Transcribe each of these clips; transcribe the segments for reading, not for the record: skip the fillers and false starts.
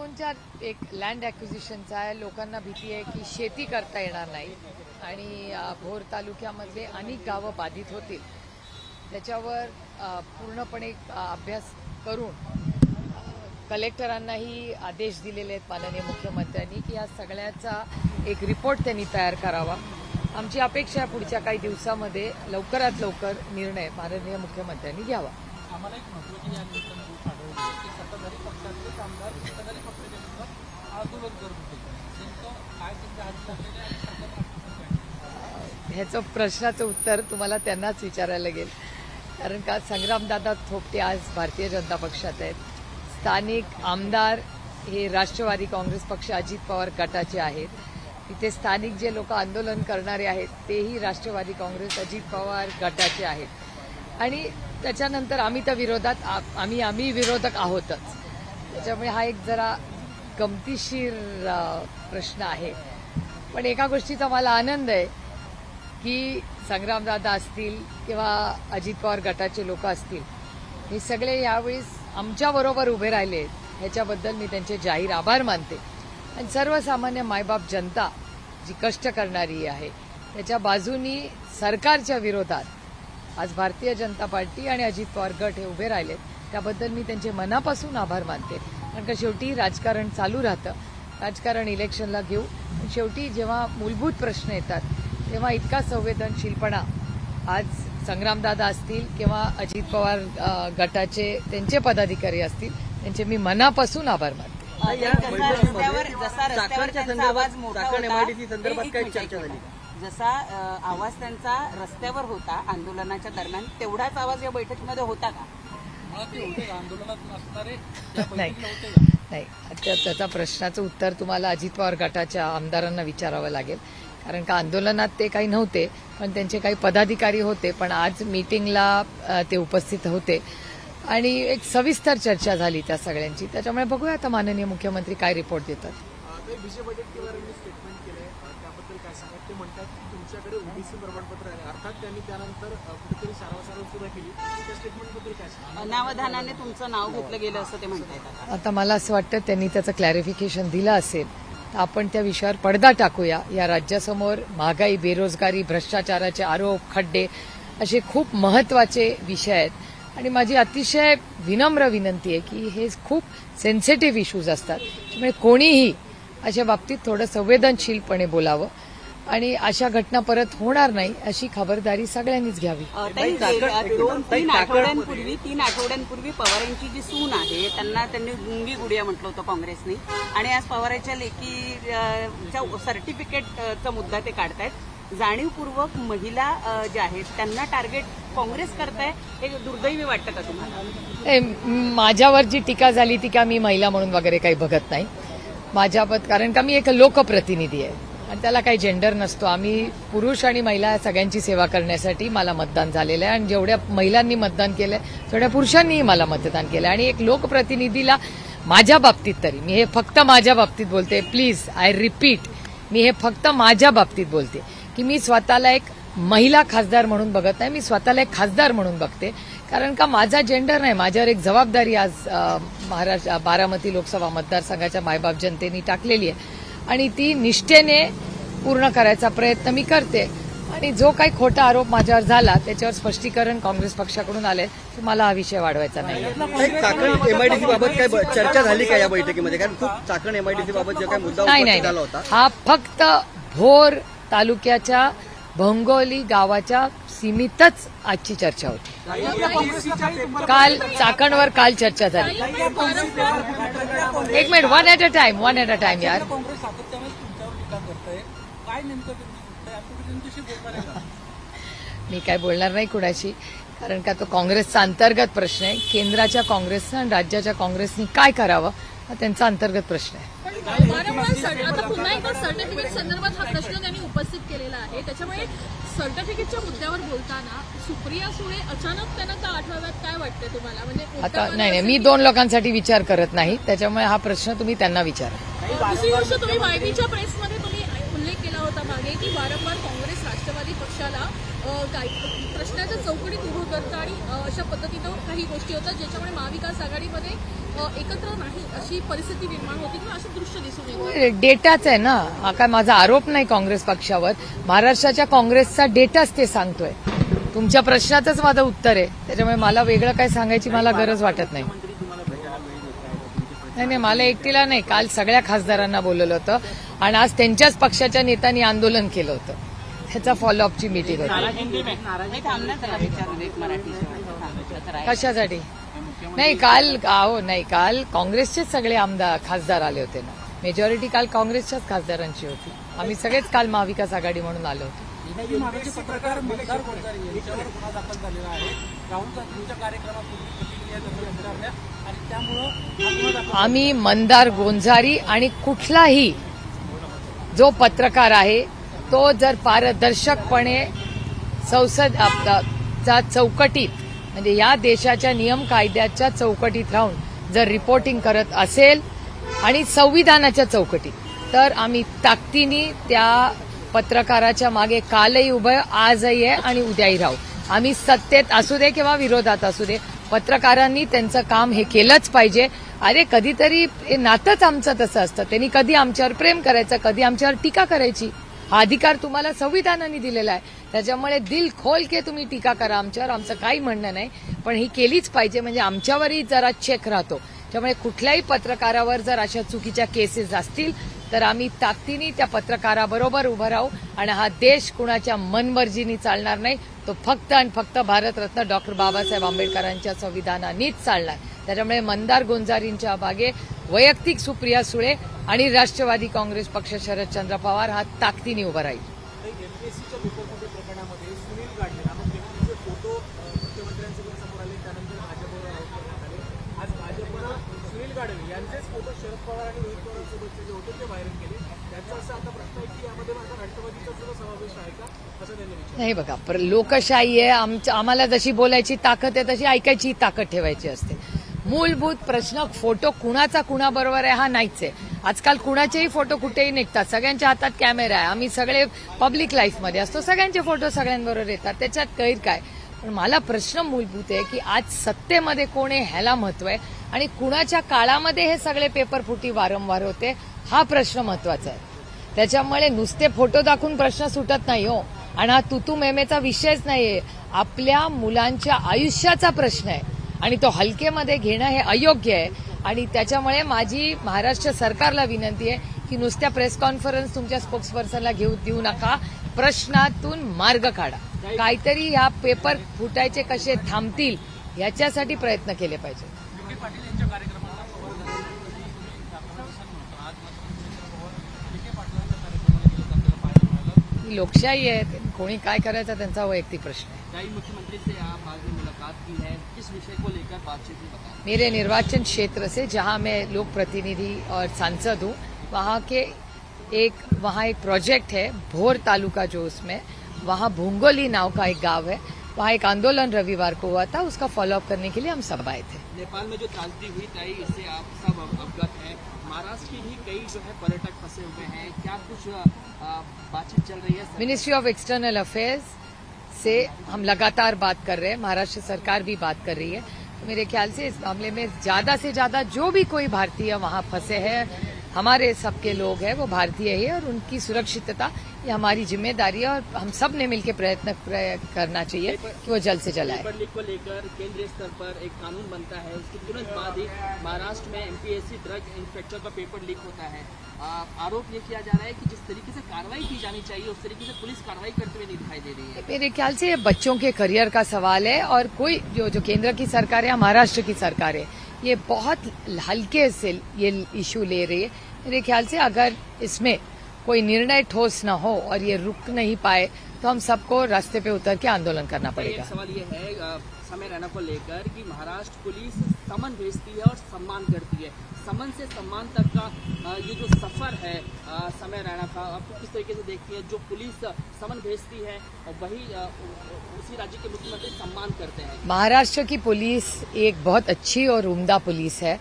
दोनच्या एक लँड ॲक्विजिशनचा आहे. लोकांना भीती आहे की शेती करता येणार नाही आणि भोर तालुक्यामधले अनेक गावं बाधित होतील. त्याच्यावर पूर्णपणे अभ्यास करून कलेक्टरांनाही आदेश दिलेले आहेत माननीय मुख्यमंत्र्यांनी की या सगळ्याचा एक रिपोर्ट त्यांनी तयार करावा. आमची अपेक्षा आहे पुढच्या काही दिवसामध्ये लवकरात लवकर निर्णय माननीय मुख्यमंत्र्यांनी घ्यावा. आम्हाला एक महत्त्वाची या निमित्तानं गोष्ट आढळली की सत्ताधारी पक्षाचे आमदार सत्ताधारी पक्षाच्या विरोधात आंदोलन करत होते. नेमकं काय त्यांच्या हाती लागलेलं आहे आणि सरकार ह्याचं प्रश्नाचं उत्तर तुम्हाला त्यांनाच विचारायला लागेल. कारण का संग्रामदादा थोपटे आज भारतीय जनता पक्षात आहेत. स्थानिक आमदार हे राष्ट्रवादी काँग्रेस पक्ष अजित पवार गटाचे आहेत. तिथे स्थानिक जे लोक आंदोलन करणारे आहेत तेही राष्ट्रवादी काँग्रेस अजित पवार गटाचे आहेत आणि त्याच्यानंतर आम्ही त्या विरोधात आम्ही विरोधक आहोतच. त्याच्यामुळे हा एक जरा गमतीशीर प्रश्न आहे. पण एका गोष्टीचा मला आनंद आहे की संग्रामदादा असतील किंवा अजित पवार गटाचे लोक असतील हे सगळे यावेळेस आमच्याबरोबर उभे राहिले आहेत. ह्याच्याबद्दल मी त्यांचे जाहीर आभार मानते. आणि सर्वसामान्य मायबाप जनता जी कष्ट करणारी आहे त्याच्या बाजूनी सरकारच्या विरोधात आज भारतीय जनता पार्टी आणि अजित पवार गट हे उभे राहिलेत. त्याबद्दल मी त्यांचे मनापासून आभार मानते. कारण का शेवटी राजकारण चालू राहतं. राजकारण इलेक्शनला घेऊ. पण शेवटी जेव्हा मूलभूत प्रश्न येतात तेव्हा इतका संवेदनशीलपणा आज संग्रामदादा असतील किंवा अजित पवार गटाचे त्यांचे पदाधिकारी असतील त्यांचे मी मनापासून आभार मानते. जसा आवाज त्यांचा रस्त्यावर होता आंदोलनाच्या दरम्यान तेवढाच आवाज या बैठकीमध्ये होता का? नाही, त्याचा प्रश्नाचं उत्तर तुम्हाला अजित पवार गटाच्या आमदारांना विचारावं लागेल. कारण का आंदोलनात ते काही नव्हते पण त्यांचे काही पदाधिकारी होते. पण आज मीटिंगला ते उपस्थित होते आणि एक सविस्तर चर्चा झाली त्या सगळ्यांची. त्याच्यामुळे बघूया आता माननीय मुख्यमंत्री काय रिपोर्ट देतात. विजय वडेट्टीवार यांनी स्टेटमेंट केलंय त्याबद्दल काय सांगतात? ते म्हणतात की तुमच्याकडे ओबीसी प्रमाणपत्र आहे. अर्थात त्यांनी त्यानंतर कुठेतरी सारवासारव सुरू केली. त्या स्टेटमेंटबद्दल काय सांगतात? अनावधानाने तुमचं नाव घेतलं गेलं असं ते म्हणतात. आता मला असं वाटतं त्यांनी त्याचं क्लॅरिफिकेशन दिलं असेल तर आपण त्या विषयावर पडदा टाकूया. या राज्यासमोर महागाई, बेरोजगारी, भ्रष्टाचाराचे आरोप, खड्डे असे खूप महत्वाचे विषय आहेत. आणि माझी अतिशय विनम्र विनंती आहे की हे खूप सेन्सिटिव्ह इश्यूज असतात. त्यामुळे कोणीही अशा बाबतीत थोडं संवेदनशीलपणे बोलावं आणि अशा घटना परत होणार नाही अशी खबरदारी सगळ्यांनीच घ्यावी. 3 आठवड्यांपूर्वी पवारांची जी सून आहे त्यांनी गुंगी गुडिया म्हटलं होतं काँग्रेसने आणि आज पवारांच्या लेकीच्या सर्टिफिकेटचा मुद्दा ते काढतायत. जाणीवपूर्वक महिला ज्या आहेत त्यांना टार्गेट काँग्रेस करताय हे दुर्दैवी वाटतं का तुम्हाला? माझ्यावर जी टीका झाली ती का मी महिला म्हणून वगैरे काही बघत नाही. माझ्याबद्दल कारण का मी एक लोकप्रतिनिधी आहे आणि त्याला काही जेंडर नसतो. आम्ही पुरुष आणि महिला सगळ्यांची सेवा करण्यासाठी मला मतदान झालेलं आहे आणि जेवढ्या महिलांनी मतदान केलंय तेवढ्या पुरुषांनीही मला मतदान केलं आणि एक लोकप्रतिनिधीला माझ्या बाबतीत तरी मी हे फक्त माझ्या बाबतीत बोलते. प्लीज आय रिपीट मी हे फक्त माझ्या बाबतीत बोलते की मी स्वतःला एक महिला खासदार म्हणून बघत नाही. मी स्वतःला एक खासदार म्हणून बघते. कारण का माझा जेंडर नाही. माझ्यावर एक जबाबदारी आज महाराष्ट्र बारामती लोकसभा मतदारसंघाच्या मायबाप जनतेने टाकलेली आहे आणि ती निष्ठेने पूर्ण करायचा प्रयत्न मी करते. आणि जो काही खोटा आरोप माझ्यावर झाला त्याच्यावर स्पष्टीकरण काँग्रेस पक्षाकडून आले तर मला हा विषय वाढवायचा नाही. चाकण एमआयडीसी बाबत काय चर्चा झाली का या बैठकीमध्ये? कारण खूप चाकण एमआयडीसी बाबत जो काही मुद्दा उपस्थित झाला होता हा फक्त भोर तालुक्याच्या भोंगोली गावाच्या सीमितच आजची चर्चा होती. काल चाकणवर काल चर्चा झाली. एक minute, one at a time यार. मी काय बोलणार नाही कुणाशी. कारण का तो काँग्रेसचा अंतर्गत प्रश्न आहे. केंद्राच्या काँग्रेसनं आणि राज्याच्या काँग्रेसनी काय करावं हा त्यांचा अंतर्गत प्रश्न आहे. आता पुन्हा एकदा सर्टिफिकेट संदर्भात हा प्रश्न त्यांनी उपस्थित केलेला आहे. त्याच्यामुळे सर्टिफिकेटच्या मुद्द्यावर बोलताना सुप्रिया सुळे अचानक त्यांना का आठवाव्यात काय वाटतंय तुम्हाला? म्हणजे आता नाही मी 2 लोकांसाठी विचार करत नाही. त्याच्यामुळे हा प्रश्न तुम्ही त्यांना विचारा. दुसरी गोष्ट तुम्ही वायबीच्या प्रेसमध्ये तुम्ही उल्लेख केला होता मागे की वारंवार काँग्रेस राष्ट्रवादी पक्षाला प्रश्नाच्या चौकटीत उभं करतं आणि अशा पद्धतीनं काही गोष्टी होतात ज्याच्यामुळे महाविकास आघाडीमध्ये एकत्र नाही अशी परिस्थिती निर्माण होती किंवा असं दृश्य दिसून येतं. डेटाच आहे ना, हा काय माझा आरोप नाही काँग्रेस पक्षावर. महाराष्ट्राच्या काँग्रेसचा डेटाच ते सांगतोय. तुमच्या प्रश्नातच माझं उत्तर आहे, त्याच्यामुळे मला वेगळं काय सांगायची मला गरज वाटत नाही. नाही, मला एकटीला नाही, काल सगळ्या खासदारांना बोलवलं होतं आणि आज त्यांच्याच पक्षाच्या नेत्यांनी आंदोलन केलं होतं. त्याचा फॉलोअपची मीटिंग होती. कशासाठी? नाही काल काल काँग्रेसचेच सगळे आमदार खासदार आले होते ना. मेजॉरिटी काल काँग्रेसच्याच खासदारांची होती. आम्ही सगळेच काल महाविकास आघाडी म्हणून आलो होतो. पत्रकार मंदार गोंजारी यांच्यावर गुन्हा दाखल झालेला आहे. राहुलचा तुमच्या कार्यक्रमापूर्वी प्रतिक्रिया करण्यात आणि त्यामुळं आम्ही मंदार गोंजारी आणि कुठलाही जो पत्रकार आहे तो जर पारदर्शकपणे संसदच्या चौकटीत म्हणजे या देशाच्या नियम कायद्याच्या चौकटीत राहून जर रिपोर्टिंग करत असेल आणि संविधानाच्या चौकटीत, तर आम्ही ताकदीने त्या पत्रकाराच्या मागे कालही उभं, आजही आहे आणि उद्याही राहू. आम्ही सत्तेत असू दे किंवा विरोधात असू दे, पत्रकारांनी त्यांचं काम हे केलंच पाहिजे. अरे कधीतरी हे नातंच आमचं तसं असतं. त्यांनी कधी आमच्यावर प्रेम करायचं, कधी आमच्यावर टीका करायची. हा अधिकार तुम्हाला संविधानाने दिलेला आहे. त्याच्यामुळे दिल खोल के तुम्ही टीका करा आमच्यावर, आमचं काही म्हणणं नाही, पण ही केलीच पाहिजे. म्हणजे आमच्यावरही जरा चेक राहतो. त्यामुळे कुठल्याही पत्रकारावर जर अशा चुकीच्या केसेस असतील तर आम्ही ताकदीने त्या पत्रकाराबरोबर उभं राहू. आणि हा देश कुणाच्या मनमर्जीने चालणार नाही, तो फक्त आणि फक्त भारतरत्न डॉक्टर बाबासाहेब आंबेडकरांच्या संविधानानेच चालणार. त्याच्यामुळे मंदार गोंजारींच्या मागे वैयक्तिक सुप्रिया सुळे आणि राष्ट्रवादी काँग्रेस पक्ष शरदचंद्र पवार हा ताकदीने उभा राहील. एमपीएससीच्या पेपरमध्ये प्रकरणामध्ये सुनील गाडगे नामक व्यक्तीचे फोटो मुख्यमंत्र्यांसमोर समोर आले. त्यानंतर भाजपवर आरोप करण्यात आले. आज भाजपनं सुनील गाडगे यांचेच फोटो शरद पवार आणि रोहित पवारांसोबतचे जे होते ते व्हायरल केले. त्यांचा असा आता प्रश्न आहे की यामध्ये माझा राष्ट्रवादीचा सुद्धा समावेश आहे का, असं त्यांनी विचारलं. नाही बघा, लोकशाही आहे. आम्हाला जशी बोलायची ताकद आहे तशी ऐकायची ताकद ठेवायची असते. मूलभूत प्रश्न फोटो कुणाचा कुणाबरोबर आहे हा नाहीच आहे. आजकाल कुणाचेही फोटो कुठेही निघतात. सगळ्यांच्या हातात कॅमेरा आहे. आम्ही सगळे पब्लिक लाईफमध्ये असतो. सगळ्यांचे फोटो सगळ्यांबरोबर येतात. त्याच्यात गैर काय? पण मला प्रश्न मूलभूत आहे की आज सत्तेमध्ये कोण आहे ह्याला महत्व आहे आणि कुणाच्या काळामध्ये हे सगळे पेपर फुटी वारंवार होते हा प्रश्न महत्वाचा आहे. त्याच्यामुळे नुसते फोटो दाखवून प्रश्न सुटत नाही हो. आणि हा तुतू मेमेचा विषयच नाहीये. आपल्या मुलांच्या आयुष्याचा प्रश्न आहे आणि तो हलकेमध्ये घेणं हे अयोग्य आहे. आणि त्याच्यामुळे माझी महाराष्ट्र सरकारला विनंती आहे की नुसत्या प्रेस कॉन्फरन्स तुमच्या स्पोक्सपर्सनला देऊ नका. प्रश्नातून मार्ग काढा. काहीतरी ह्या पेपर फुटायचे कसे थांबतील याच्यासाठी प्रयत्न केले पाहिजे. पाटील यांच्या कार्यक्रमाला ही लोकशाही आहे. कोणी काय करायचा त्यांचा वैयक्तिक प्रश्न आहे. कई मुख्यमंत्री से आप आज मुलाकात की है, किस विषय को लेकर बातचीत में बताएं? मेरे निर्वाचन क्षेत्र से जहां मैं लोक प्रतिनिधि और सांसद हूं वहां एक प्रोजेक्ट है भोर तालुका जो उसमें वहां भूंगोली नाव का एक गांव है. वहां एक आंदोलन रविवार को हुआ था. उसका फॉलोअप करने के लिए हम सब आए थे. नेपाल में जो त्रासदी हुई थी इससे आप सब अवगत हैं. महाराष्ट्र की भी कई जो है पर्यटक फंसे हुए हैं. क्या कुछ बातचीत चल रही है? मिनिस्ट्री ऑफ एक्सटर्नल अफेयर्स से हम लगातार बात कर रहे हैं. महाराष्ट्र सरकार भी बात कर रही है. तो मेरे ख्याल से इस मामले में ज्यादा से ज्यादा जो भी कोई भारतीय वहां फंसे हैं, हमारे सबके लोग हैं वो भारतीय ही और उनकी सुरक्षितता ये हमारी जिम्मेदारी है. और हम सब ने मिलकर प्रयत्न करना चाहिए कि वो जल्द से जल्द आए. पेपर लीक को लेकर केंद्रीय स्तर पर एक कानून बनता है. उसके तुरंत बाद ही महाराष्ट्र में एमपीएससी ड्रग इंस्पेक्टर का पेपर लीक होता है. आरोप ये किया जा रहा है कि जिस तरीके से कार्रवाई की जानी चाहिए उस तरीके से पुलिस कार्रवाई करते हुए नहीं दिखाई दे रही है. मेरे ख्याल से ये बच्चों के करियर का सवाल है. और कोई जो केंद्र की सरकार है या महाराष्ट्र की सरकार है ये बहुत हल्के से ये इशू ले रही है. मेरे ख्याल से अगर इसमें कोई निर्णय ठोस न हो और ये रुक नहीं पाए तो हम सबको रास्ते पे उतर के आंदोलन करना पड़ेगा. एक सवाल ये है समय रैना को लेकर कि महाराष्ट्र पुलिस समन भेजती है और सम्मान करती है. समन से सम्मान तक का ये जो सफर है समय रैना का, आपको किस तरीके से देखती है? जो पुलिस समन भेजती है और वही उसी राज्य के मुख्यमंत्री सम्मान करते हैं. महाराष्ट्र की पुलिस एक बहुत अच्छी और उम्दा पुलिस है,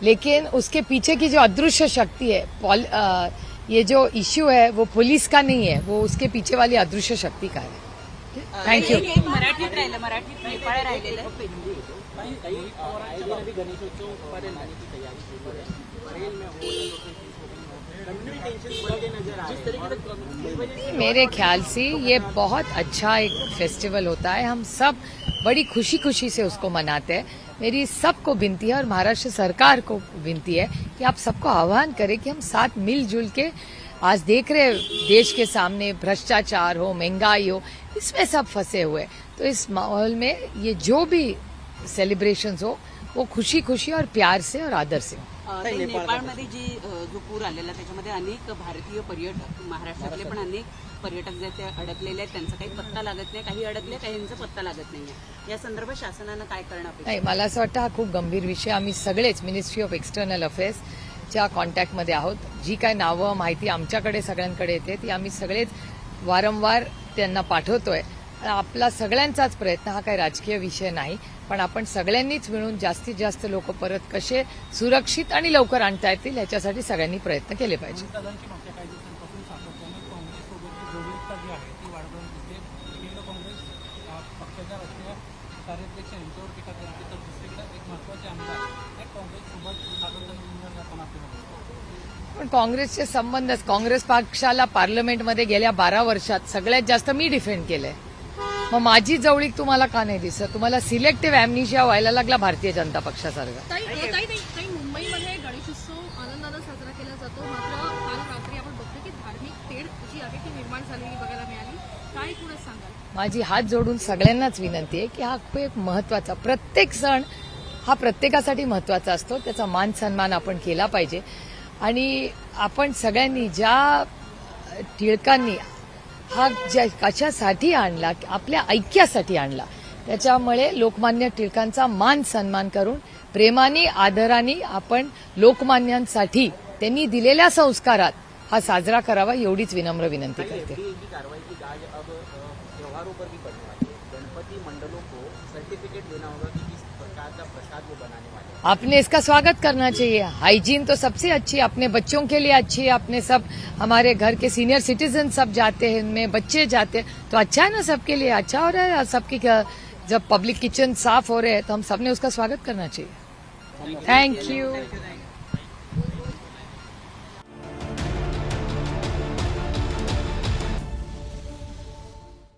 लेकिन उसके पीछे की जो अदृश्य शक्ति है, ये जो इश्यू है वो पुलिस का नहीं है, वो उसके पीछे वाली अदृश्य शक्ति का है. थँक्यू. एक मराठीत राहिलं, मराठीत नेपाळ राहिलेलं आहे. गणेशोत्सव मनाने की तैयारी शुरू है परेड में हो टेंशन बढ़ते नजर आ रहे हैं. मेरे ख्याल से ये बहुत अच्छा एक फेस्टिवल होता है. हम सब बड़ी खुशी खुशी से उसको मनाते हैं. मेरी सबको विनती है और महाराष्ट्र सरकार को विनती है कि आप सबको आह्वान करें कि हम साथ मिलजुल के आज देख रहे देश के सामने भ्रष्टाचार हो, महंगाई हो, इसमें सब फंसे हुए. तो इस माहौल में ये जो भी सेलिब्रेशन्स हो वो खुशी खुशी और प्यार से और आदर से हो. नेपाळमध्ये जो पूर आलेला त्याच्यामध्ये अनेक भारतीय पर्यटक, महाराष्ट्रातले पण अनेक पर्यटक जे ते अडकलेले आहेत, त्यांचा काही पत्ता लागत नाही, काही अडकले, काहींचा पत्ता लागत नाहीये. या संदर्भात शासनानं काय करणं अपेक्षित नाही, मला असं वाटतं हा खूप गंभीर विषय. आम्ही सगळेच मिनिस्ट्री ऑफ एक्सटर्नल अफेअर्सच्या कॉन्टॅक्टमध्ये आहोत. जी काय नावं माहिती आमच्याकडे सगळ्यांकडे येते ती आम्ही सगळेच वारंवार त्यांना पाठवतोय. आपला सगळ्यांचाच प्रयत्न, हा काही राजकीय विषय नाही, पण आपण सगळ्यांनीच मिळून जास्तीत जास्त लोक परत कसे सुरक्षित आणि लवकर आणता येतील याच्यासाठी सगळ्यांनी प्रयत्न केले पाहिजे. दादांची मागच्या काही दिवसांपासून सातत्याने काँग्रेससोबतची जोडीता जी आहे ती वाढवून दिसते. एकीकडे काँग्रेस पक्षाच्या राष्ट्रीय कार्याध्यक्ष यांच्यावर टीका करते, तर दुसरीकडे एक महत्वाचे आमदार हे काँग्रेससोबत सातत्याने निवडून जाताना आपल्याला. पण काँग्रेसचे संबंधच, काँग्रेस पक्षाला पार्लमेंटमध्ये गेल्या 12 वर्षात सगळ्यात जास्त मी डिफेंड केलंय. मग माझी जवळीक तुम्हाला का नाही दिसत? तुम्हाला सिलेक्टिव्ह ॲम्निशिया व्हायला लागला भारतीय जनता पक्षासारखा. ताई मुंबईमध्ये गणेशोत्सव आनंदानं साजरा केला जातो, मात्र काल रात्री आपण बघतो की धार्मिक तेढ जी आहे ती निर्माण झालेली बघायला मिळाली. काय एकूणच सांगाल? माझी हात जोडून सगळ्यांनाच विनंती आहे की हा खूप एक महत्वाचा, प्रत्येक सण हा प्रत्येकासाठी महत्वाचा असतो. त्याचा मान सन्मान आपण केला पाहिजे. आणि आपण सगळ्यांनी, ज्या टिळकांनी हा कशासाठी आणला, आपल्या ऐक्यासाठी आणला, त्याच्यामुळे लोकमान्य टिळकांचा मान सन्मान करून प्रेमाने, आदराने आपण लोकमान्यांसाठी त्यांनी दिलेल्या संस्कारात हा साजरा करावा, एवढीच विनम्र विनंती करते. कार्रवाई की गाज अब त्योहारों पर भी पड़ने वाली है. गणपति मंडलों को सर्टिफिकेट देना होगा कि किस प्रकार का प्रसाद वो बनाने वाले हैं. आपने इसका स्वागत करना चाहिए. हाइजीन तो सबसे अच्छी, अपने बच्चों के लिए अच्छी है. अपने सब, हमारे घर के सीनियर सिटीजन सब जाते हैं, इनमें बच्चे जाते हैं, तो अच्छा है ना, सबके लिए अच्छा हो रहा है. सबकी जब पब्लिक किचन साफ हो रहे हैं तो हम सबने उसका स्वागत करना चाहिए. Thank you.